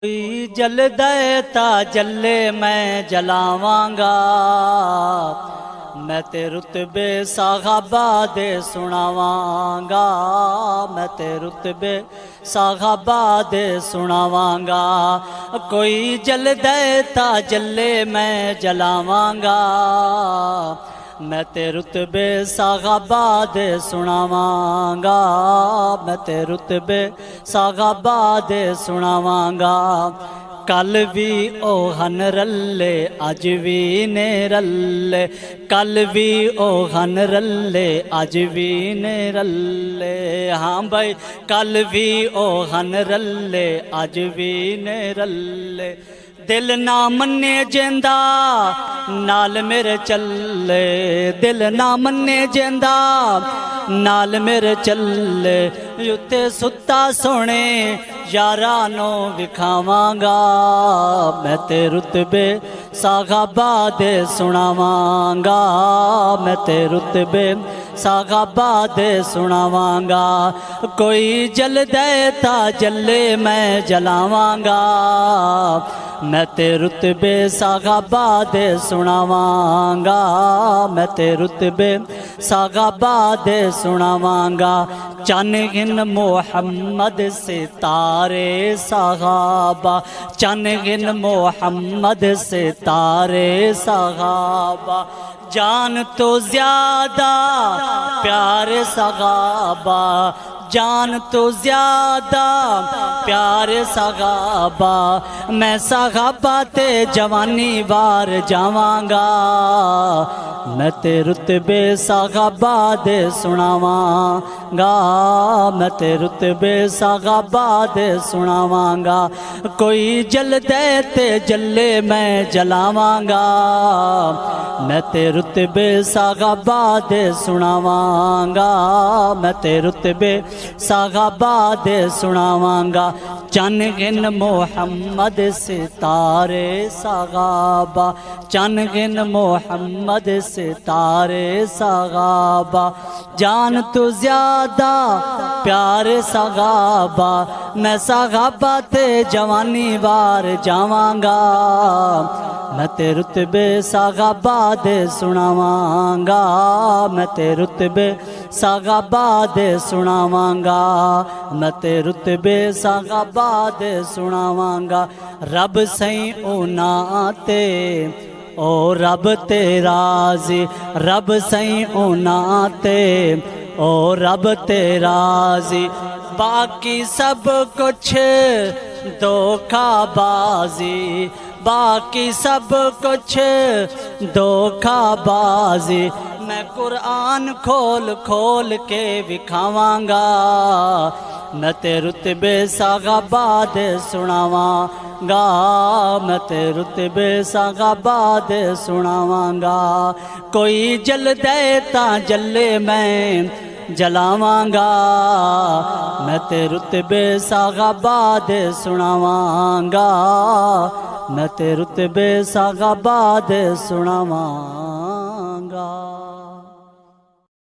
कोई जल देता जले मैं जलावांगा, मैं ते रुतबे साहबा दे सुनावांगा, मैं ते रुतबे साहबा दे सुनावांगा। कोई जल देता जले मैं जलावांगा, मैं ते रुतबे साहबा दे सुनावांगा, मैं ते रुतबे साहबा दे सुनावांगा। कल भी ओ हन रल्ले अज भी ने रल्ले, कल भी ओ हन रल्ले अज भी ने रल्ले। हाँ भाई कल भी ओ हन रल्ले अज भी ने रल्ले। दिल ना मन्ने जेंदा नाल मेरे चले, दिल ना मन्ने जेंदा नाल मेरे चले। उत्ते सुता सोने यारा नो विखावांगा, मैं ते रुतबे साहबा दे सुनावांगा, मैं ते रुतबे साहबा दे सुनावांगा। कोई जल देता जले मैं जलावांगा, मैं ते रुतबे साहबा दे सुनावांगा, मैं ते रुतबे साहबा दे सुनावांगा। चन गिन मोहम्मद सितारे साहबा, चन गिन मोहम्मद सितारे साहबा। जान तो ज्यादा प्यारे साहबा, जान तो ज्यादा प्यारे साहबा। मैं साहबा ते जवानी बार जावांगा, मैं ते रुतबे साहबा दे सुनावांगा, मैं ते रुतबे साहबा दे सुनावांगा। कोई जल दे ते जले मैं जलावांगा, मैं ते रुतबे साहबा दे सुनावांगा, मैं ते रुतबे साहबा दे सुनावांगा। चन गिन मोहम्मद सितारे साहबा, चन गिन मोहम्मद सितारे साहबा। जान तो ज्यादा प्यारे साहबा, मैं साहबा ते जवानी बार जावांगा, मैं ते रुतबे साहबा दे सुनावांगा, मैं ते रुतबे साहबा दे सुनावांगा, मैं ते रुतबे साहबा दे सुनावांगा। रब सही ओना ते ओ रब ते राज़ी, रब सही ओना ते ओ रब ते राज़ी। बाकी सब कुछ धोखाबाजी, बाकी सब कुछ धोखाबाजी। मैं कुरान खोल खोल के विखावांगा, मैं ते रुतबे साहबा दे सुनावांगा, मैं ते रुतबे साहबा दे सुनावांगा। कोई जल देता जले मैं जलावांगा, मैं ते रुतबे साहबा दे सुनावांगा, मैं ते रुतबे साहबा दे सुनावांगा।